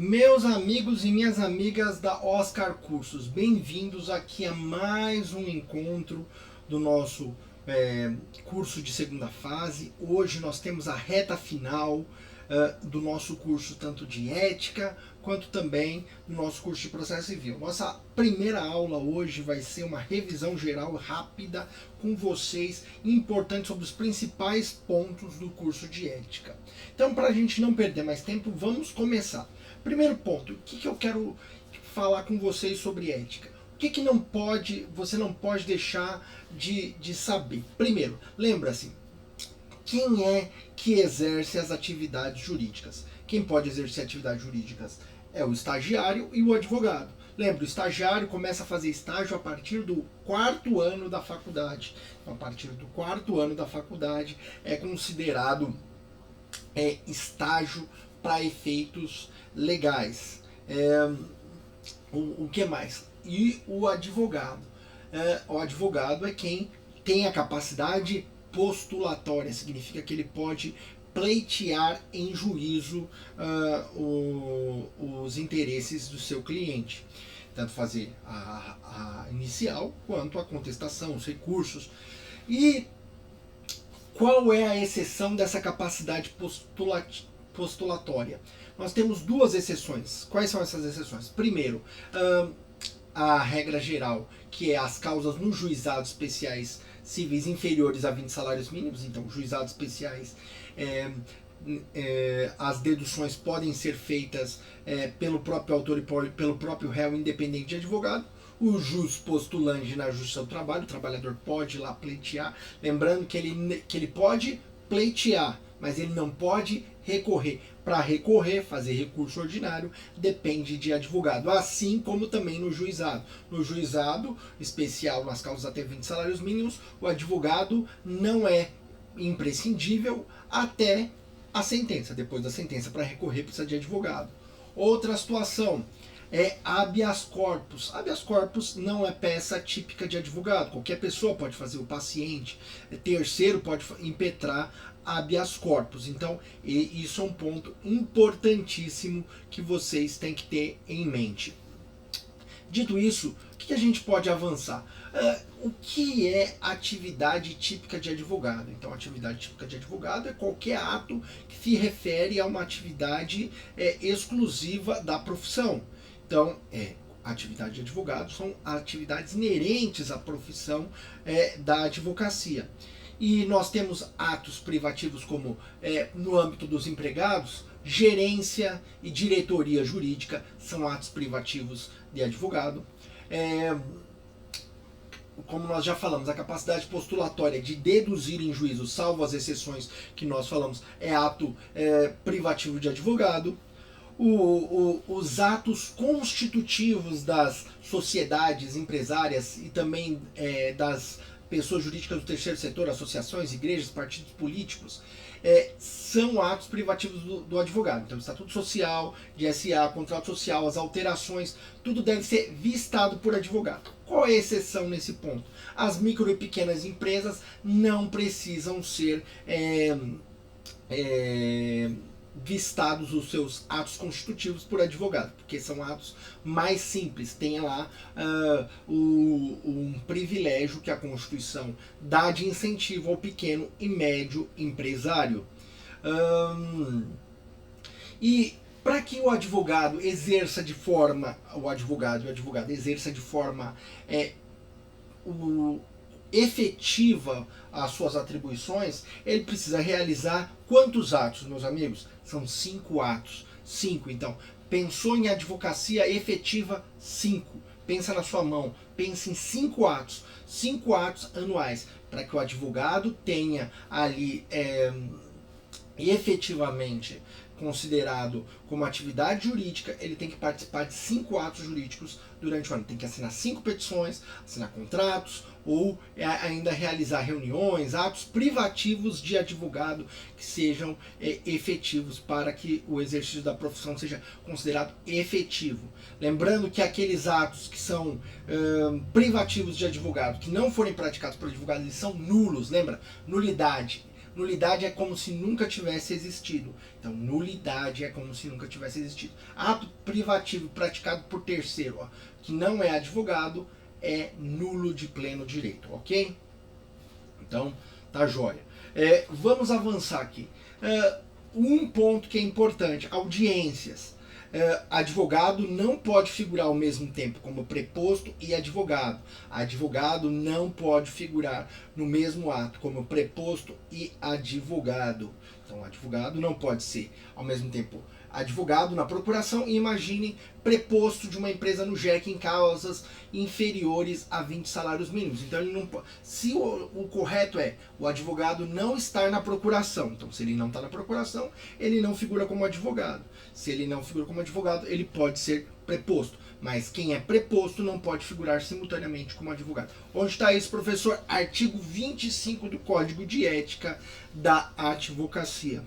Meus amigos e minhas amigas da Oscar Cursos, bem-vindos aqui a mais um encontro do nosso curso de segunda fase. Hoje nós temos a reta final do nosso curso, tanto de ética quanto também do nosso curso de processo civil. Nossa primeira aula hoje vai ser uma revisão geral rápida com vocês, importante sobre os principais pontos do curso de ética. Então, para a gente não perder mais tempo, vamos começar. Primeiro ponto, o que eu quero falar com vocês sobre ética? O que não pode, você não pode deixar de saber? Primeiro, lembra-se, quem é que exerce as atividades jurídicas? Quem pode exercer atividades jurídicas é o estagiário e o advogado. Lembra, o estagiário começa a fazer estágio a partir do quarto ano da faculdade. Então, a partir do quarto ano da faculdade é considerado estágio para efeitos legais. O que mais? E o advogado. O advogado é quem tem a capacidade postulatória, significa que ele pode pleitear em juízo os interesses do seu cliente. Tanto fazer a inicial quanto a contestação, os recursos. E qual é a exceção dessa capacidade postulatória? Nós temos duas exceções. Quais são essas exceções? Primeiro, a regra geral, que é as causas nos juizados especiais cíveis inferiores a 20 salários mínimos. Então, juizados especiais, as deduções podem ser feitas pelo próprio autor e pelo próprio réu, independente de advogado. O jus postulante na justiça do trabalho, o trabalhador pode ir lá pleitear, lembrando que ele pode pleitear, mas ele não pode recorrer. Para recorrer, fazer recurso ordinário, depende de advogado, assim como também no juizado. No juizado especial, nas causas até 20 salários mínimos, o advogado não é imprescindível até a sentença. Depois da sentença, para recorrer, precisa de advogado. Outra situação é habeas corpus. Habeas corpus não é peça típica de advogado. Qualquer pessoa pode fazer, o paciente, terceiro pode impetrar habeas corpus. Então, isso é um ponto importantíssimo que vocês têm que ter em mente. Dito isso, o que a gente pode avançar? O que é atividade típica de advogado? Então, atividade típica de advogado é qualquer ato que se refere a uma atividade exclusiva da profissão. Então, atividade de advogado são atividades inerentes à profissão da advocacia. E nós temos atos privativos como, no âmbito dos empregados, gerência e diretoria jurídica são atos privativos de advogado. Como nós já falamos, a capacidade postulatória de deduzir em juízo, salvo as exceções que nós falamos, é ato privativo de advogado. Os atos constitutivos das sociedades empresárias e também das pessoas jurídicas do terceiro setor, associações, igrejas, partidos políticos, são atos privativos do advogado. Então, estatuto social, de SA, contrato social, as alterações, tudo deve ser vistado por advogado. Qual é a exceção nesse ponto? As micro e pequenas empresas não precisam ser vistados os seus atos constitutivos por advogado, porque são atos mais simples. Tem lá um privilégio que a Constituição dá de incentivo ao pequeno e médio empresário. E para que o advogado exerça de forma efetiva as suas atribuições, ele precisa realizar quantos atos, meus amigos? São 5 atos. 5, então. Pensou em advocacia efetiva? 5. Pensa na sua mão. Pense em 5 atos. 5 atos anuais. Para que o advogado tenha ali efetivamente considerado como atividade jurídica, ele tem que participar de 5 atos jurídicos durante o ano. Tem que assinar 5 petições, assinar contratos, ou ainda realizar reuniões, atos privativos de advogado que sejam efetivos para que o exercício da profissão seja considerado efetivo. Lembrando que aqueles atos que são privativos de advogado, que não forem praticados por advogado, eles são nulos, lembra? Nulidade. Nulidade é como se nunca tivesse existido. Então, nulidade é como se nunca tivesse existido. Ato privativo praticado por terceiro, ó, que não é advogado, é nulo de pleno direito, ok? Então, tá jóia. Vamos avançar aqui. Um ponto que é importante, audiências. Advogado não pode figurar ao mesmo tempo como preposto e advogado. Advogado não pode figurar no mesmo ato como preposto e advogado. Então, advogado não pode ser ao mesmo tempo advogado na procuração e imagine preposto de uma empresa no JEC em causas inferiores a 20 salários mínimos. Então ele não pode. Se o correto é o advogado não estar na procuração. Então se ele não está na procuração, ele não figura como advogado. Se ele não figura como advogado, ele pode ser preposto. Mas quem é preposto não pode figurar simultaneamente como advogado. Onde está isso, professor? Artigo 25 do Código de Ética da Advocacia.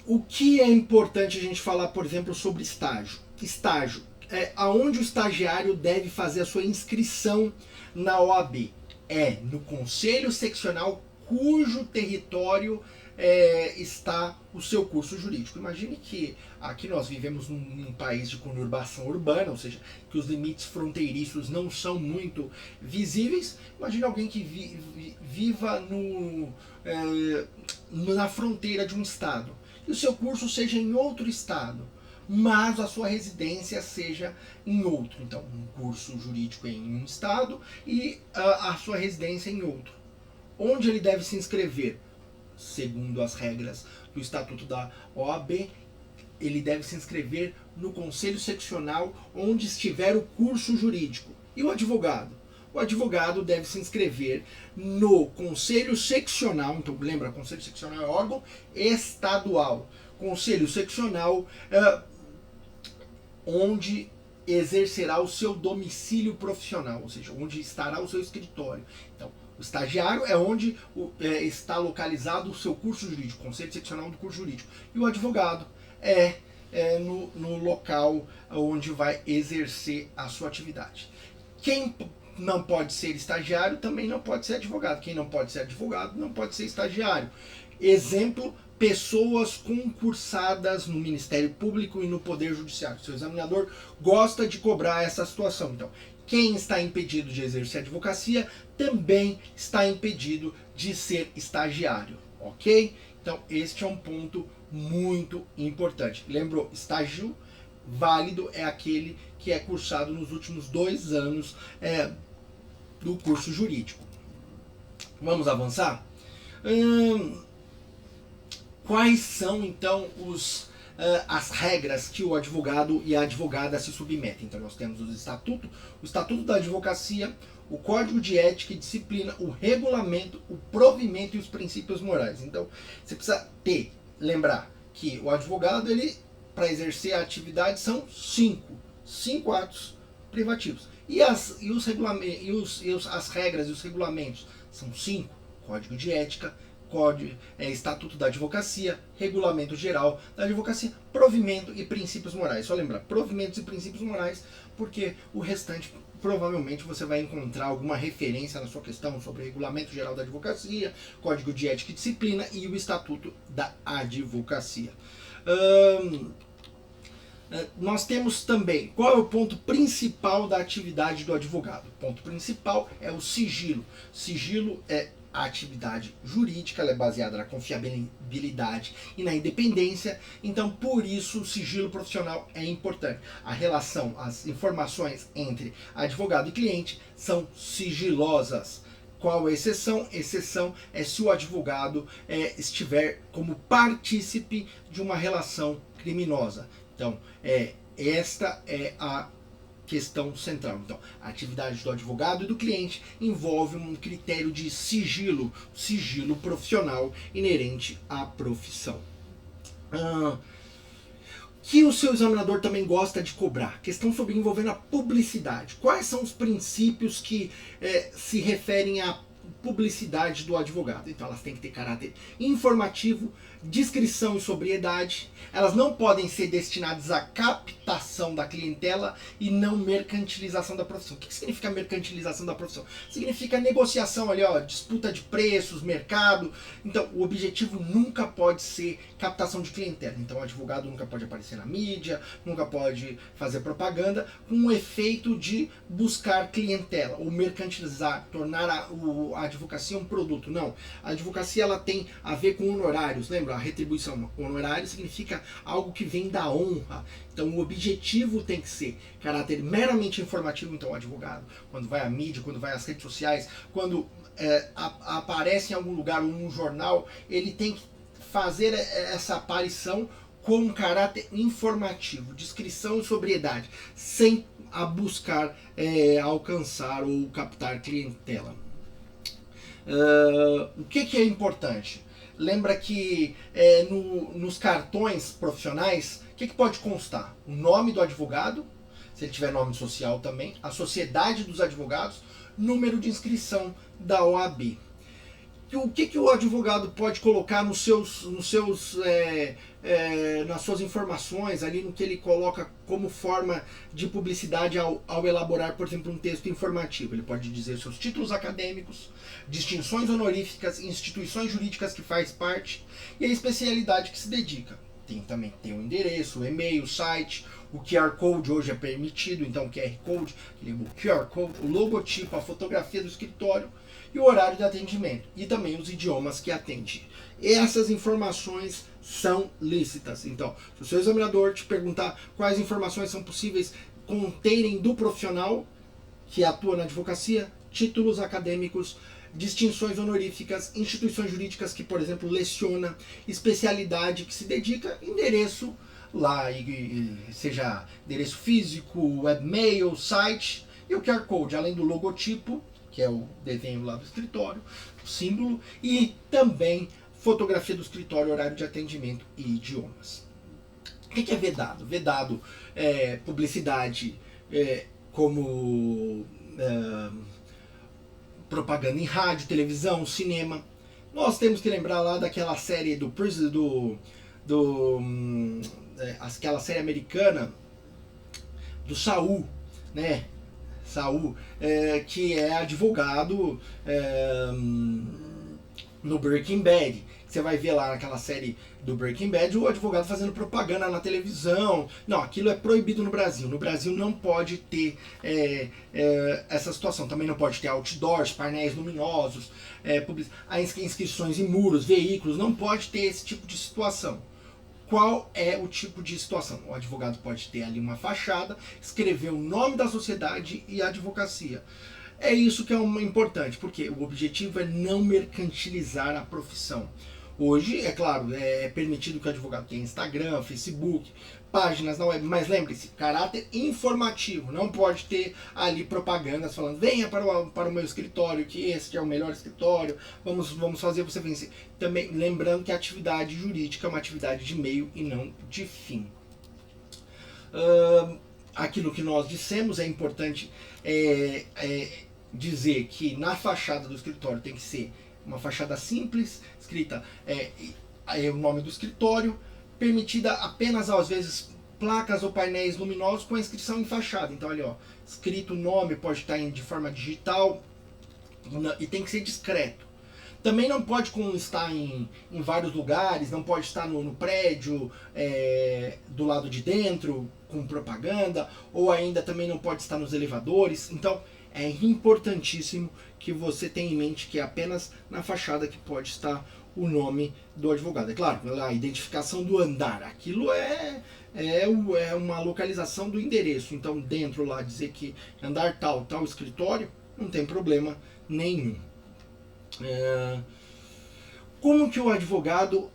O que é importante a gente falar, por exemplo, sobre estágio? Estágio é aonde o estagiário deve fazer a sua inscrição na OAB. É no Conselho Seccional cujo território está o seu curso jurídico. Imagine que aqui nós vivemos num país de conurbação urbana, ou seja, que os limites fronteiriços não são muito visíveis. Imagine alguém que viva na fronteira de um estado e o seu curso seja em outro estado, mas a sua residência seja em outro. Então, um curso jurídico em um estado e a sua residência em outro. Onde ele deve se inscrever? Segundo as regras do Estatuto da OAB, ele deve se inscrever no Conselho Seccional onde estiver o curso jurídico. E o advogado? O advogado deve se inscrever no Conselho Seccional. Então, lembra, Conselho Seccional é órgão estadual. Conselho Seccional onde exercerá o seu domicílio profissional, ou seja, onde estará o seu escritório. Então, o estagiário é onde está localizado o seu curso jurídico, Conselho Seccional do curso jurídico. E o advogado no local onde vai exercer a sua atividade. Quem não pode ser estagiário também não pode ser advogado. Quem não pode ser advogado não pode ser estagiário. Exemplo, pessoas concursadas no Ministério Público e no Poder Judiciário. Seu examinador gosta de cobrar essa situação. Então, quem está impedido de exercer a advocacia também está impedido de ser estagiário, ok? Então, este é um ponto muito importante. Lembrou, estágio válido é aquele que é cursado nos últimos 2 anos do curso jurídico. Vamos avançar? Quais são, então, as regras que o advogado e a advogada se submetem? Então nós temos o Estatuto da Advocacia, o Código de Ética e Disciplina, o Regulamento, o Provimento e os Princípios Morais. Então você precisa lembrar que o advogado, ele, para exercer a atividade, são 5 atos privativos. E as regras e os regulamentos são 5, Código de Ética, Estatuto da Advocacia, Regulamento Geral da Advocacia, Provimento e Princípios Morais. Só lembrar, provimentos e princípios morais, porque o restante provavelmente você vai encontrar alguma referência na sua questão sobre o Regulamento Geral da Advocacia, Código de Ética e Disciplina e o Estatuto da Advocacia. Nós temos também, qual é o ponto principal da atividade do advogado? O ponto principal é o sigilo. Sigilo é a atividade jurídica, ela é baseada na confiabilidade e na independência, então por isso o sigilo profissional é importante. A relação, as informações entre advogado e cliente são sigilosas. Qual a exceção? Exceção é se o advogado estiver como partícipe de uma relação criminosa. Então, esta é a questão central. Então, a atividade do advogado e do cliente envolve um critério de sigilo profissional inerente à profissão. Que o seu examinador também gosta de cobrar. Questão sobre envolvendo a publicidade. Quais são os princípios que se referem à publicidade do advogado. Então elas têm que ter caráter informativo, discrição e sobriedade. Elas não podem ser destinadas à captação da clientela e não mercantilização da profissão. O que significa mercantilização da profissão? Significa negociação ali, ó, disputa de preços, mercado. Então o objetivo nunca pode ser captação de clientela. Então o advogado nunca pode aparecer na mídia, nunca pode fazer propaganda com o efeito de buscar clientela ou mercantilizar, tornar a advocacia um produto. Não, a advocacia ela tem a ver com honorários, lembra? A retribuição. Honorário significa algo que vem da honra. Então o objetivo tem que ser caráter meramente informativo. Então o advogado, quando vai à mídia, quando vai às redes sociais, quando aparece em algum lugar ou num jornal, ele tem que fazer essa aparição com um caráter informativo, discrição e sobriedade, sem a buscar alcançar ou captar clientela. O que é importante? Lembra que nos cartões profissionais, o que pode constar? O nome do advogado, se ele tiver nome social também, a sociedade dos advogados, número de inscrição da OAB. O que o advogado pode colocar nas suas informações, ali no que ele coloca como forma de publicidade ao elaborar, por exemplo, um texto informativo? Ele pode dizer seus títulos acadêmicos, distinções honoríficas, instituições jurídicas que faz parte e a especialidade que se dedica. Também tem o endereço, o e-mail, o site, o QR Code hoje é permitido, então o QR Code, o QR Code, o logotipo, a fotografia do escritório e o horário de atendimento e também os idiomas que atende. Essas informações são lícitas. Então, se o seu examinador te perguntar quais informações são possíveis conterem do profissional que atua na advocacia, títulos acadêmicos, distinções honoríficas, instituições jurídicas que, por exemplo, leciona, especialidade que se dedica, endereço lá, seja endereço físico, webmail, site e o QR Code, além do logotipo, que é o desenho lá do escritório, o símbolo, e também fotografia do escritório, horário de atendimento e idiomas. O que é vedado? Vedado é publicidade como propaganda em rádio, televisão, cinema. Nós temos que lembrar lá daquela série aquela série americana do Saul, né? Saul, que é advogado no Breaking Bad. Você vai ver lá naquela série do Breaking Bad o advogado fazendo propaganda na televisão. Não, aquilo é proibido no Brasil. No Brasil não pode ter essa situação. Também não pode ter outdoors, painéis luminosos, inscrições em muros, veículos. Não pode ter esse tipo de situação. Qual é o tipo de situação? O advogado pode ter ali uma fachada, escrever o nome da sociedade e a advocacia. É isso que é importante, porque o objetivo é não mercantilizar a profissão. Hoje, é claro, é permitido que o advogado tenha Instagram, Facebook, páginas na web, mas lembre-se, caráter informativo. Não pode ter ali propagandas falando: venha para o meu escritório, que este é o melhor escritório, vamos fazer você vencer. Também lembrando que a atividade jurídica é uma atividade de meio e não de fim. Aquilo que nós dissemos é importante dizer que na fachada do escritório tem que ser uma fachada simples, escrita o nome do escritório, permitida apenas às vezes placas ou painéis luminosos com a inscrição em fachada. Então ali, ó, escrito o nome, pode estar de forma digital e tem que ser discreto. Também não pode estar em vários lugares, não pode estar no prédio do lado de dentro com propaganda, ou ainda também não pode estar nos elevadores. Então é importantíssimo que você tenha em mente que é apenas na fachada que pode estar o nome do advogado. É claro, a identificação do andar, aquilo é uma localização do endereço. Então dentro lá dizer que andar tal escritório, não tem problema nenhum. Como que o advogado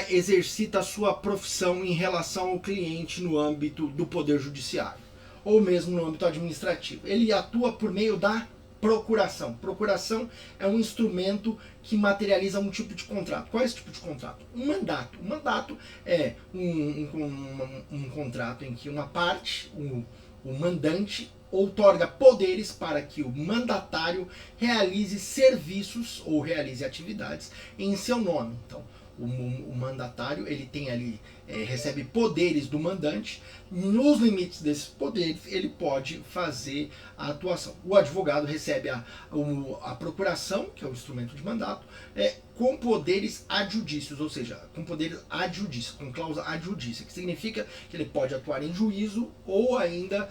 exercita a sua profissão em relação ao cliente no âmbito do Poder Judiciário, ou mesmo no âmbito administrativo? Ele atua por meio da procuração. Procuração é um instrumento que materializa um tipo de contrato. Qual é esse tipo de contrato? Um mandato. Um mandato é um contrato em que uma parte, o mandante, outorga poderes para que o mandatário realize serviços ou realize atividades em seu nome. Então, o mandatário ele tem ali recebe poderes do mandante. Nos limites desses poderes ele pode fazer a atuação. O advogado recebe a procuração, que é o instrumento de mandato, com poderes adjudícios, ou seja, com poderes adjudícios, com cláusula adjudícia, que significa que ele pode atuar em juízo ou ainda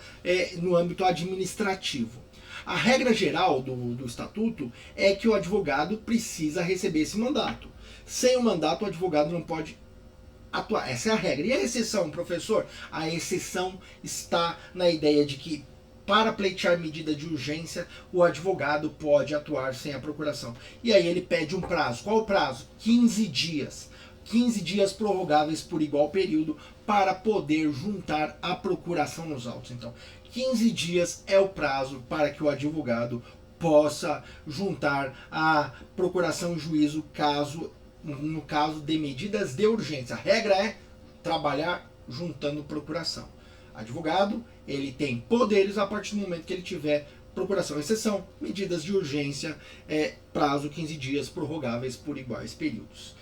no âmbito administrativo. A regra geral do estatuto é que o advogado precisa receber esse mandato. Sem o mandato, o advogado não pode atuar. Essa é a regra. E a exceção, professor? A exceção está na ideia de que, para pleitear medida de urgência, o advogado pode atuar sem a procuração. E aí ele pede um prazo. Qual o prazo? 15 dias. 15 dias prorrogáveis por igual período para poder juntar a procuração nos autos. Então, 15 dias é o prazo para que o advogado possa juntar a procuração em juízo no caso de medidas de urgência. A regra é trabalhar juntando procuração. Advogado, ele tem poderes a partir do momento que ele tiver procuração. Exceção, medidas de urgência, prazo 15 dias prorrogáveis por iguais períodos.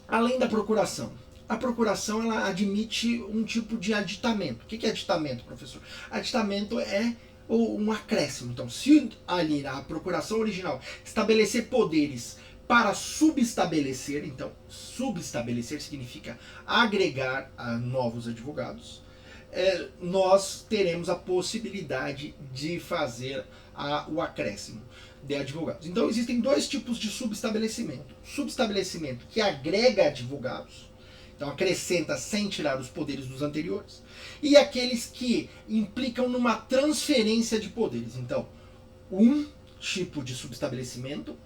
Além da procuração, a procuração ela admite um tipo de aditamento. O que é aditamento, professor? Aditamento é um acréscimo. Então, se ali na procuração original estabelecer poderes para subestabelecer, então subestabelecer significa agregar a novos advogados, nós teremos a possibilidade de fazer o acréscimo de advogados. Então existem dois tipos de subestabelecimento. Subestabelecimento que agrega advogados, então acrescenta sem tirar os poderes dos anteriores, e aqueles que implicam numa transferência de poderes. Então, um tipo de subestabelecimento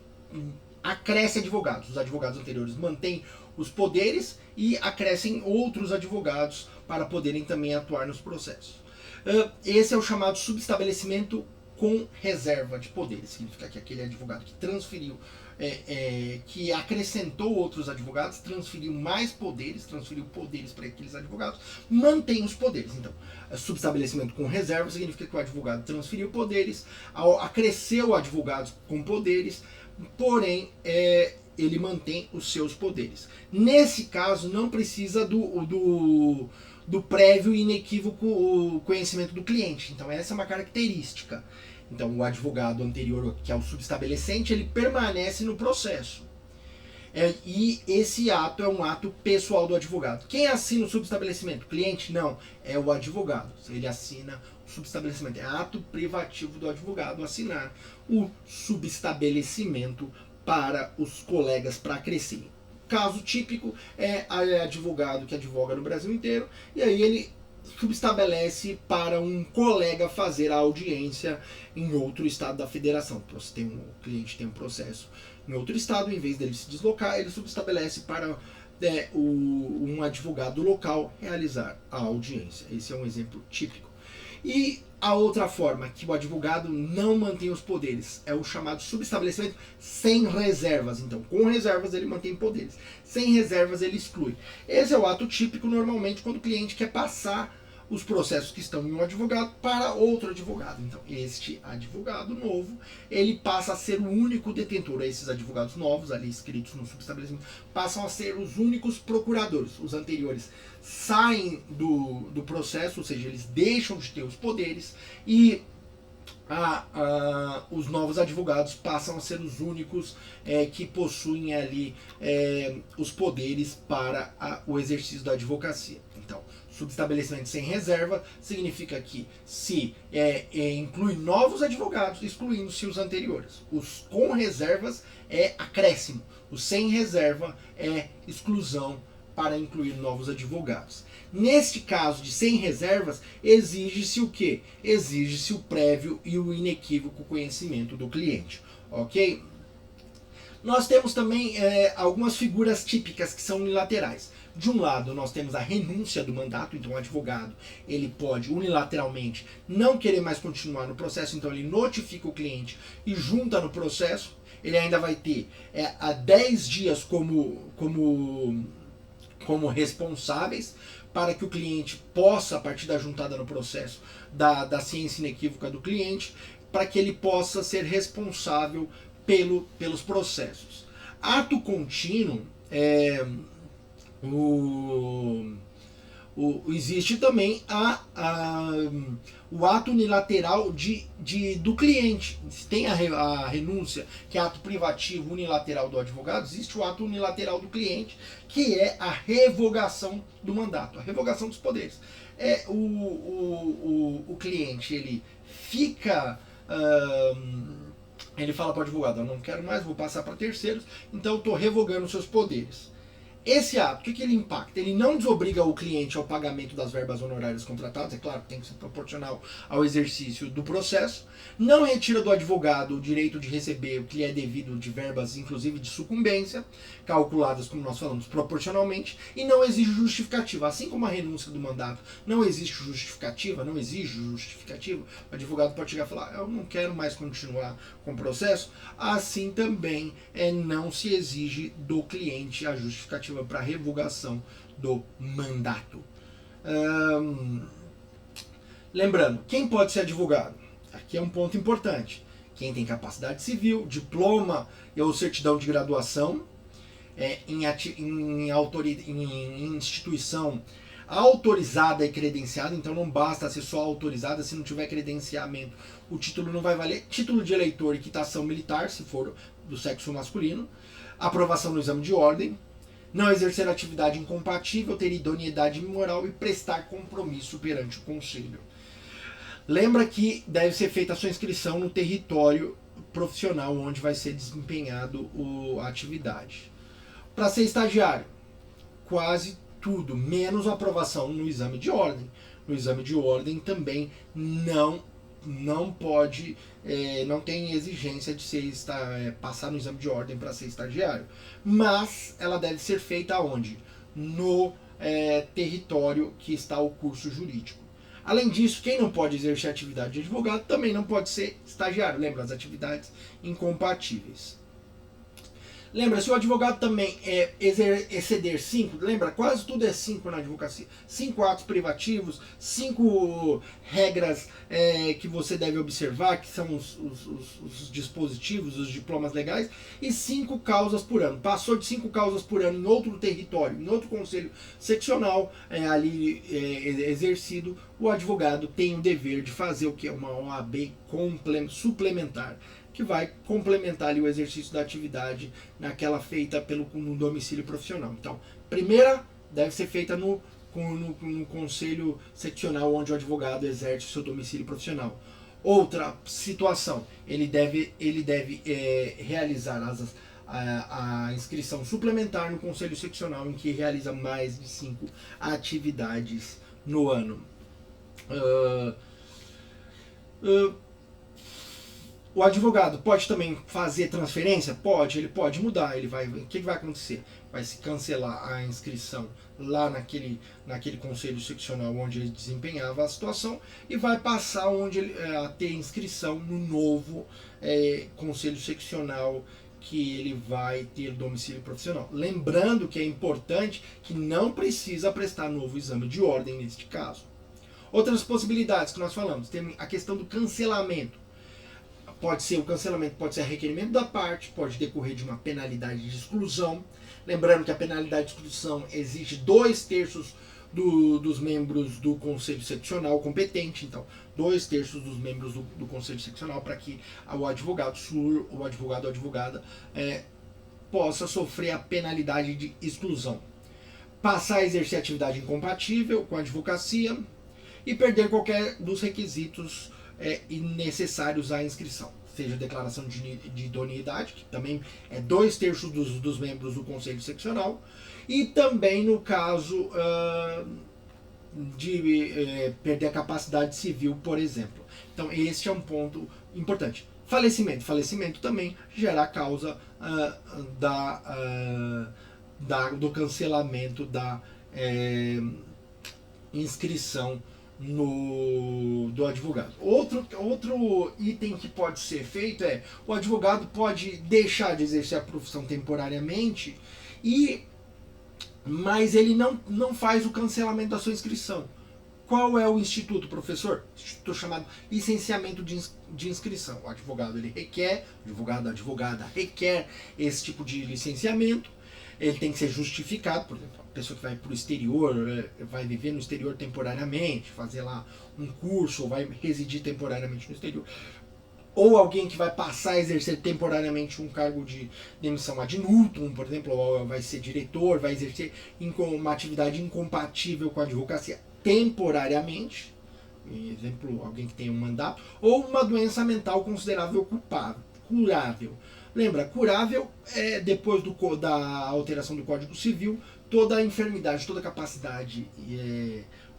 acresce advogados. Os advogados anteriores mantêm os poderes e acrescem outros advogados para poderem também atuar nos processos. Esse é o chamado subestabelecimento com reserva de poderes. Significa que aquele advogado que transferiu, que acrescentou outros advogados, transferiu mais poderes, transferiu poderes para aqueles advogados, mantém os poderes. Então, subestabelecimento com reserva significa que o advogado transferiu poderes, acresceu advogados com poderes, porém ele mantém os seus poderes. Nesse caso, não precisa do prévio e inequívoco conhecimento do cliente. Então essa é uma característica. Então o advogado anterior, que é o subestabelecente, ele permanece no processo. E esse ato é um ato pessoal do advogado. Quem assina o subestabelecimento? O cliente? Não, é o advogado. Ele assina o subestabelecimento. É ato privativo do advogado assinar o subestabelecimento para os colegas para crescerem. Caso típico é advogado que advoga no Brasil inteiro, e aí ele subestabelece para um colega fazer a audiência em outro estado da federação. Então, se o cliente tem um processo em outro estado, em vez dele se deslocar, ele subestabelece para um advogado local realizar a audiência. Esse é um exemplo típico. E a outra forma que o advogado não mantém os poderes é o chamado subestabelecimento sem reservas. Então, com reservas ele mantém poderes, sem reservas ele exclui. Esse é o ato típico normalmente quando o cliente quer passar os processos que estão em um advogado para outro advogado. Então, este advogado novo, ele passa a ser o único detentor. Esses advogados novos, ali escritos no subestabelecimento, passam a ser os únicos procuradores. Os anteriores saem do processo, ou seja, eles deixam de ter os poderes, e os novos advogados passam a ser os únicos que possuem ali os poderes para o exercício da advocacia. Então, subestabelecimento sem reserva significa que se inclui novos advogados, excluindo-se os anteriores. Os com reservas é acréscimo, o sem reserva é exclusão para incluir novos advogados. Neste caso de sem reservas, exige-se o quê? Exige-se o prévio e o inequívoco conhecimento do cliente, ok? Nós temos também algumas figuras típicas que são unilaterais. De um lado, nós temos a renúncia do mandato. Então o advogado ele pode unilateralmente não querer mais continuar no processo, então ele notifica o cliente e junta no processo. Ele ainda vai ter 10 dias como responsáveis para que o cliente possa, a partir da juntada no processo da ciência inequívoca do cliente, para que ele possa ser responsável pelos processos. Ato contínuo existe também o ato unilateral do cliente. Tem a renúncia, que é ato privativo unilateral do advogado, existe o ato unilateral do cliente, que é a revogação do mandato, a revogação dos poderes. O cliente, ele fica... ele fala para o advogado, eu não quero mais, vou passar para terceiros, então eu estou revogando seus poderes. Esse ato, o que ele impacta? Ele não desobriga o cliente ao pagamento das verbas honorárias contratadas, é claro que tem que ser proporcional ao exercício do processo, não retira do advogado o direito de receber o que lhe é devido de verbas, inclusive de sucumbência, calculadas, como nós falamos, proporcionalmente, e não exige justificativa. Assim como a renúncia do mandato não exige justificativa, o advogado pode chegar e falar, eu não quero mais continuar com o processo, assim também não se exige do cliente a justificativa para revogação do mandato. Lembrando, quem pode ser advogado? Aqui é um ponto importante. Quem tem capacidade civil, diploma ou certidão de graduação em instituição autorizada e credenciada, então não basta ser só autorizada, se não tiver credenciamento, o título não vai valer. Título de eleitor e quitação militar, se for do sexo masculino, aprovação no exame de ordem, não exercer atividade incompatível, ter idoneidade moral e prestar compromisso perante o conselho. Lembra que deve ser feita a sua inscrição no território profissional onde vai ser desempenhado a atividade. Para ser estagiário, quase tudo, menos a aprovação no exame de ordem. No exame de ordem também não pode, não tem exigência de passar no exame de ordem para ser estagiário. Mas ela deve ser feita onde? No território que está o curso jurídico. Além disso, quem não pode exercer atividade de advogado também não pode ser estagiário. Lembra, as atividades incompatíveis. Lembra, se o advogado também exceder 5, lembra, quase tudo é 5 na advocacia. 5 atos privativos, 5 regras que você deve observar, que são os dispositivos, os diplomas legais, e 5 causas por ano. Passou de 5 causas por ano em outro território, em outro conselho seccional ali exercido, o advogado tem o dever de fazer o que é uma OAB suplementar, que vai complementar ali o exercício da atividade naquela feita no domicílio profissional. Então, primeira deve ser feita no conselho seccional onde o advogado exerce o seu domicílio profissional. Outra situação, ele deve realizar a inscrição suplementar no conselho seccional em que realiza mais de 5 atividades no ano. O advogado pode também fazer transferência? Pode, ele pode mudar. O que vai acontecer? Vai se cancelar a inscrição lá naquele conselho seccional onde ele desempenhava a situação e vai passar a ter inscrição no novo conselho seccional que ele vai ter domicílio profissional. Lembrando que é importante que não precisa prestar novo exame de ordem neste caso. Outras possibilidades que nós falamos, tem a questão do cancelamento. O cancelamento pode ser a requerimento da parte, pode decorrer de uma penalidade de exclusão. Lembrando que a penalidade de exclusão exige 2/3 dos membros do conselho seccional competente. Então, 2/3 dos membros do conselho seccional para que o advogado ou advogada possa sofrer a penalidade de exclusão. Passar a exercer atividade incompatível com a advocacia e perder qualquer dos requisitos necessários à inscrição, seja a declaração de idoneidade, que também é 2/3 dos membros do conselho seccional, e também no caso de perder a capacidade civil, por exemplo. Então esse é um ponto importante. Falecimento também gera a causa do cancelamento da inscrição do advogado. Outro item que pode ser feito o advogado pode deixar de exercer a profissão temporariamente e mas ele não faz o cancelamento da sua inscrição. Qual é o instituto, professor? Instituto chamado licenciamento de inscrição. O advogado ele requer, o advogado, a advogada requer esse tipo de licenciamento. Ele tem que ser justificado, por exemplo, a pessoa que vai para o exterior, vai viver no exterior temporariamente, fazer lá um curso, ou vai residir temporariamente no exterior, ou alguém que vai passar a exercer temporariamente um cargo de demissão ad nutum, por exemplo, ou vai ser diretor, vai exercer uma atividade incompatível com a advocacia temporariamente, exemplo, alguém que tem um mandato, ou uma doença mental considerável curável. Lembra, curável é depois da alteração do Código Civil, toda a enfermidade, toda a capacidade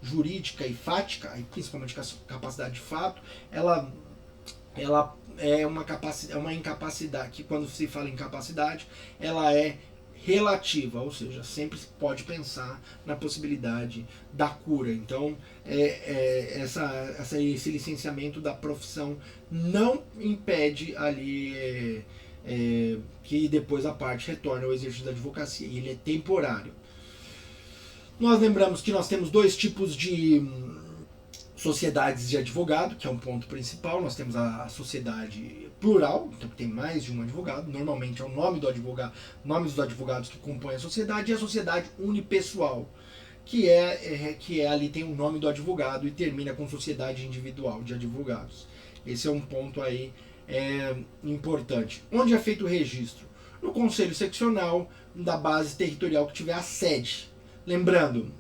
jurídica e fática, principalmente capacidade de fato, ela é uma incapacidade, que quando se fala incapacidade, ela é relativa, ou seja, sempre se pode pensar na possibilidade da cura. Então, esse licenciamento da profissão não impede ali que depois a parte retorne ao exercício da advocacia, ele é temporário. Nós lembramos que nós temos dois tipos de sociedades de advogado, que é um ponto principal. Nós temos a sociedade plural, então tem mais de um advogado, normalmente é o nome do advogado, nomes dos advogados que compõem a sociedade, e a sociedade unipessoal, que ali tem o nome do advogado e termina com sociedade individual de advogados. Esse é um ponto aí importante. Onde é feito o registro? No conselho seccional da base territorial que tiver a sede. Lembrando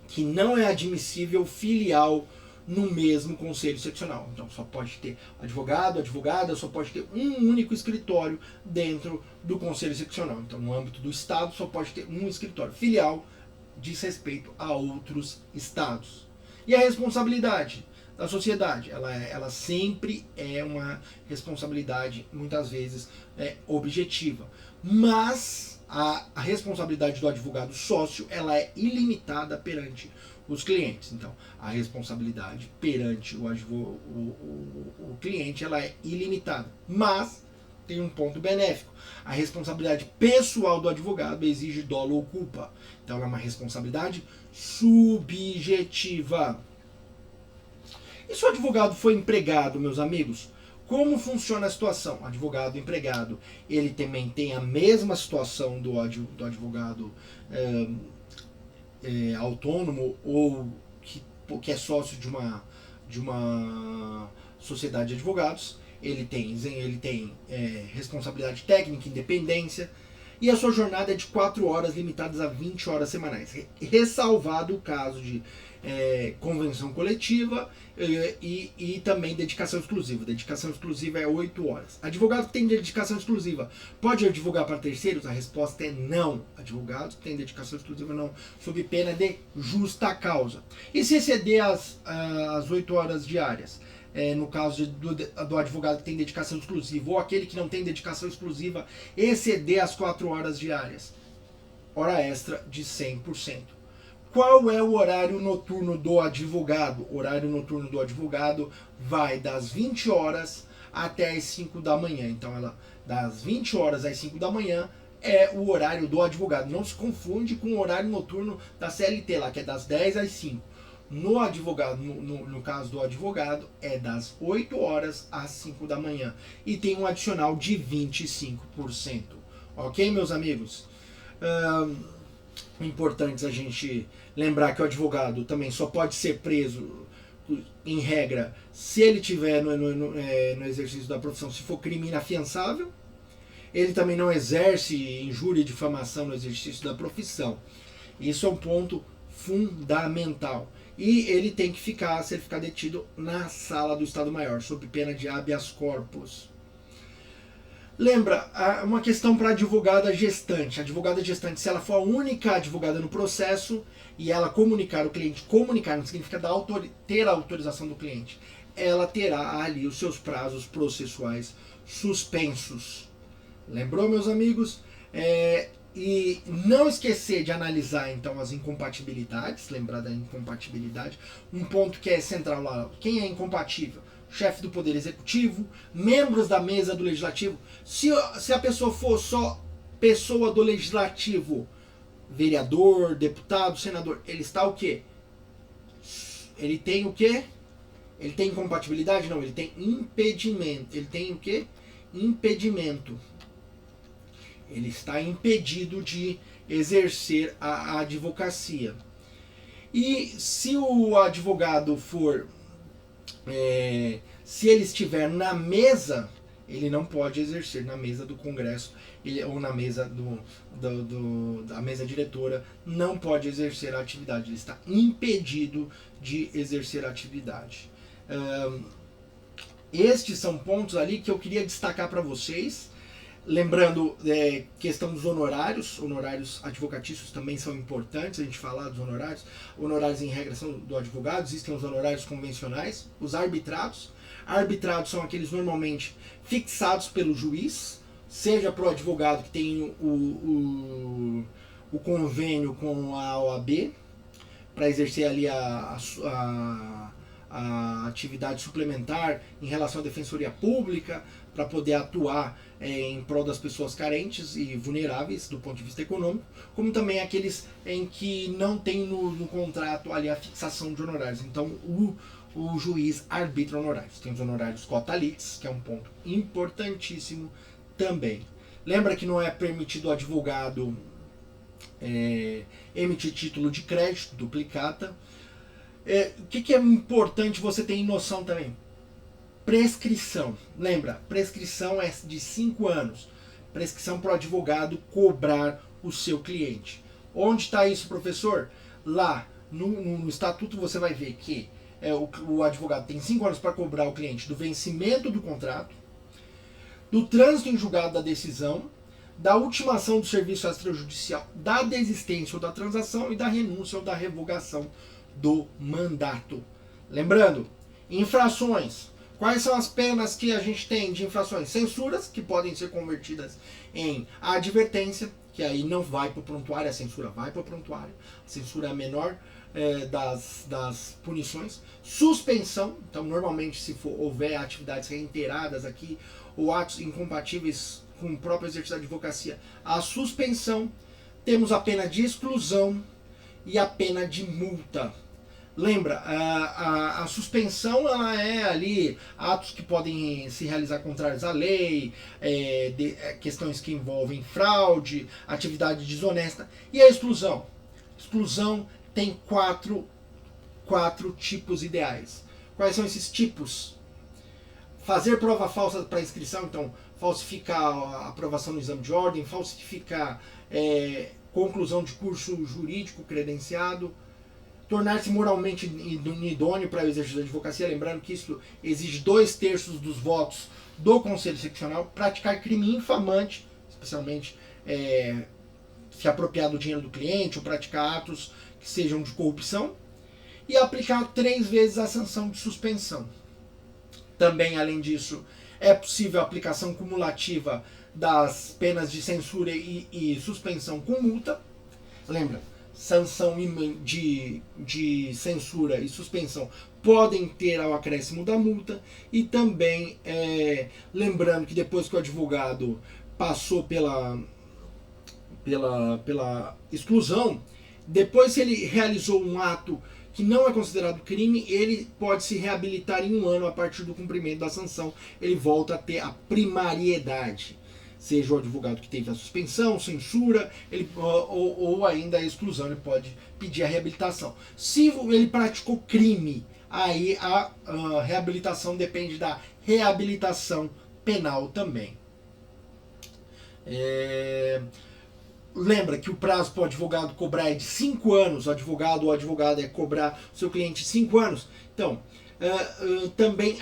que não é admissível filial no mesmo conselho seccional. Então só pode ter advogado, advogada, só pode ter um único escritório dentro do conselho seccional. Então no âmbito do estado só pode ter um escritório. Filial diz respeito a outros estados. E a responsabilidade da sociedade, ela sempre é uma responsabilidade, muitas vezes, objetiva. Mas a responsabilidade do advogado sócio, ela é ilimitada perante os clientes. Então, a responsabilidade perante o cliente, ela é ilimitada. Mas tem um ponto benéfico. A responsabilidade pessoal do advogado exige dolo ou culpa. Então, ela é uma responsabilidade subjetiva. E se o advogado foi empregado, meus amigos? Como funciona a situação? Advogado empregado, ele também tem a mesma situação do advogado autônomo ou que é sócio de uma sociedade de advogados. Ele tem responsabilidade técnica, independência, e a sua jornada é de 4 horas, limitadas a 20 horas semanais, ressalvado o caso de convenção coletiva e também dedicação exclusiva. Dedicação exclusiva é 8 horas. Advogado que tem dedicação exclusiva pode advogar para terceiros? A resposta é não. Advogado que tem dedicação exclusiva não, sob pena de justa causa. E se exceder as 8 horas diárias? No caso do advogado que tem dedicação exclusiva, ou aquele que não tem dedicação exclusiva, exceder as 4 horas diárias, hora extra de 100%. Qual é o horário noturno do advogado? O horário noturno do advogado vai das 20 horas até as 5 da manhã. Então, das 20 horas às 5 da manhã é o horário do advogado. Não se confunde com o horário noturno da CLT, lá, que é das 10 às 5. No advogado, no caso do advogado, é das 8 horas às 5 da manhã. E tem um adicional de 25%. Ok, meus amigos? Importante a gente lembrar que o advogado também só pode ser preso, em regra, se ele tiver no exercício da profissão, se for crime inafiançável. Ele também não exerce injúria e difamação no exercício da profissão. Isso é um ponto fundamental. E ele tem que ficar detido na sala do Estado-Maior, sob pena de habeas corpus. Lembra, uma questão para a advogada gestante. A advogada gestante, se ela for a única advogada no processo e ela comunicar o cliente, comunicar não significa ter a autorização do cliente, ela terá ali os seus prazos processuais suspensos. Lembrou, meus amigos? E não esquecer de analisar então as incompatibilidades, lembrar da incompatibilidade, um ponto que é central lá, quem é incompatível? Chefe do Poder Executivo, membros da mesa do Legislativo. Se a pessoa for só pessoa do Legislativo, vereador, deputado, senador, ele está o quê? Ele tem o quê? Ele tem incompatibilidade? Não, ele tem impedimento. Ele tem o quê? Impedimento. Ele está impedido de exercer a advocacia. E se o advogado for, se ele estiver na mesa, ele não pode exercer na mesa do Congresso ou na mesa da mesa diretora, não pode exercer a atividade. Ele está impedido de exercer a atividade. Estes são pontos ali que eu queria destacar para vocês. Lembrando, questão dos honorários advocatícios também são importantes, a gente falar dos honorários. Honorários em regra são do advogado, existem os honorários convencionais, os arbitrados. Arbitrados são aqueles normalmente fixados pelo juiz, seja para o advogado que tem o convênio com a OAB, para exercer ali a atividade suplementar em relação à defensoria pública, para poder atuar em prol das pessoas carentes e vulneráveis do ponto de vista econômico, como também aqueles em que não tem no contrato ali a fixação de honorários. Então o juiz arbitra honorários. Tem os honorários cota-litis, que é um ponto importantíssimo também. Lembra que não é permitido o advogado emitir título de crédito, duplicata. O que é importante você ter em noção também? Prescrição. Lembra, prescrição é de 5 anos. Prescrição para o advogado cobrar o seu cliente. Onde está isso, professor? Lá no estatuto você vai ver que o advogado tem 5 anos para cobrar o cliente do vencimento do contrato, do trânsito em julgado da decisão, da ultimação do serviço extrajudicial, da desistência ou da transação e da renúncia ou da revogação do mandato. Lembrando, infrações. Quais são as penas que a gente tem de infrações? Censuras, que podem ser convertidas em advertência, que aí não vai para o prontuário, a censura vai para o prontuário. A censura é a menor das punições. Suspensão, então normalmente se houver atividades reiteradas aqui, ou atos incompatíveis com o próprio exercício da advocacia, a suspensão. Temos a pena de exclusão e a pena de multa. Lembra, a suspensão ela é ali atos que podem se realizar contrários à lei, questões que envolvem fraude, atividade desonesta. E a exclusão? Exclusão tem quatro tipos ideais. Quais são esses tipos? Fazer prova falsa para inscrição, então falsificar a aprovação no exame de ordem, falsificar conclusão de curso jurídico credenciado, tornar-se moralmente idôneo para o exercício da advocacia, lembrando que isso exige 2/3 dos votos do Conselho Seccional, praticar crime infamante, especialmente se apropriar do dinheiro do cliente ou praticar atos que sejam de corrupção, e aplicar 3 vezes a sanção de suspensão. Também, além disso, é possível a aplicação cumulativa das penas de censura e suspensão com multa. Lembra, sanção de censura e suspensão podem ter ao acréscimo da multa. E também, lembrando que depois que o advogado passou pela exclusão, depois se ele realizou um ato que não é considerado crime, ele pode se reabilitar em 1 ano a partir do cumprimento da sanção. Ele volta a ter a primariedade. Seja o advogado que teve a suspensão, censura, ou ainda a exclusão, ele pode pedir a reabilitação. Se ele praticou crime, aí a reabilitação depende da reabilitação penal também. Lembra que o prazo para o advogado cobrar é de 5 anos, o advogado ou a advogada cobrar o seu cliente 5 anos. Então, também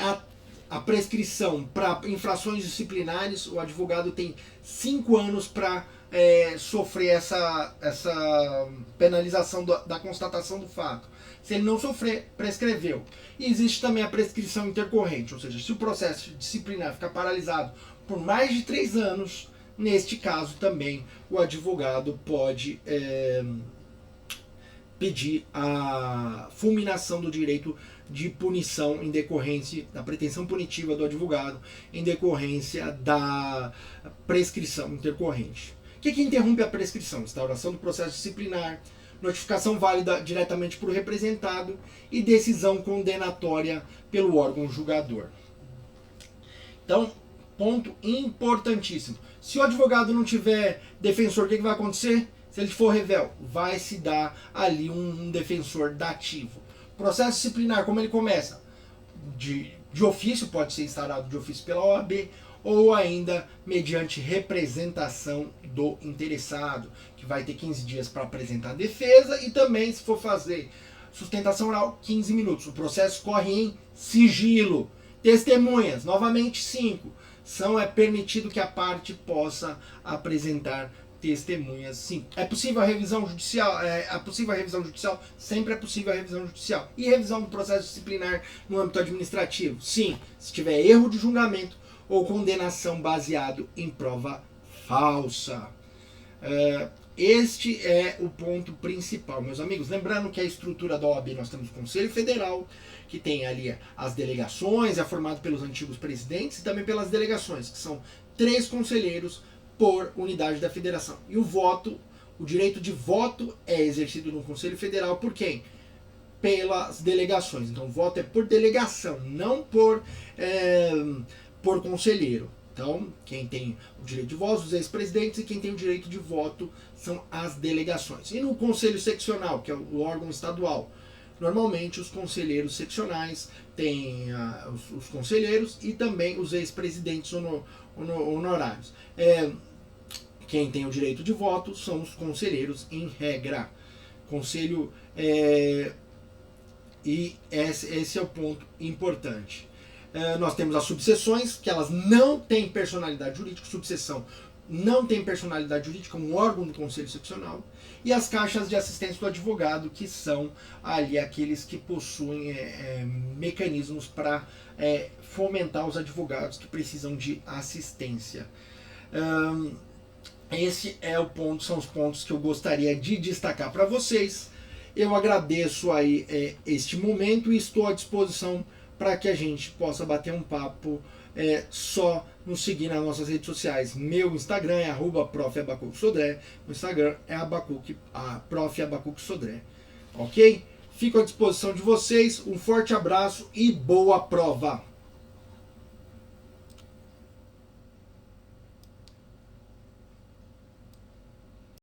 a prescrição para infrações disciplinares, o advogado tem 5 anos para sofrer essa penalização da constatação do fato. Se ele não sofrer, prescreveu. E existe também a prescrição intercorrente, ou seja, se o processo disciplinar ficar paralisado por mais de 3 anos, neste caso também o advogado pode pedir a fulminação do direito de punição em decorrência da pretensão punitiva do advogado em decorrência da prescrição intercorrente. O que interrompe a prescrição? Instauração do processo disciplinar, notificação válida diretamente por representado e decisão condenatória pelo órgão julgador. Então, ponto importantíssimo. Se o advogado não tiver defensor, o que vai acontecer? Se ele for revel, vai se dar ali um defensor dativo. Processo disciplinar, como ele começa? De ofício, pode ser instaurado de ofício pela OAB, ou ainda mediante representação do interessado, que vai ter 15 dias para apresentar a defesa, e também, se for fazer sustentação oral, 15 minutos. O processo corre em sigilo. Testemunhas, novamente 5. É permitido que a parte possa apresentar testemunhas, sim. É possível a revisão judicial? Sempre é possível a revisão judicial. E revisão do processo disciplinar no âmbito administrativo? Sim, se tiver erro de julgamento ou condenação baseado em prova falsa. Este é o ponto principal, meus amigos. Lembrando que a estrutura da OAB, nós temos o Conselho Federal, que tem ali as delegações, é formado pelos antigos presidentes e também pelas delegações, que são 3 conselheiros por unidade da federação. E o direito de voto é exercido no Conselho Federal por quem? Pelas delegações. Então, o voto é por delegação, não por conselheiro. Então, quem tem o direito de voto, os ex-presidentes, e quem tem o direito de voto são as delegações. E no Conselho Seccional, que é o órgão estadual, normalmente os conselheiros seccionais têm os conselheiros e também os ex-presidentes honorários. Quem tem o direito de voto são os conselheiros em regra. Conselho, e esse é o ponto importante. Nós temos as subseções, que elas não têm personalidade jurídica. Subseção não tem personalidade jurídica, um órgão do Conselho Seccional. E as caixas de assistência do advogado, que são ali aqueles que possuem mecanismos para fomentar os advogados que precisam de assistência. Esse é o ponto, são os pontos que eu gostaria de destacar para vocês. Eu agradeço aí este momento e estou à disposição para que a gente possa bater um papo. Só nos seguir nas nossas redes sociais. Meu Instagram é @prof.abacuque-sodré. O Instagram é prof.abacuque-sodré. Ok? Fico à disposição de vocês. Um forte abraço e boa prova!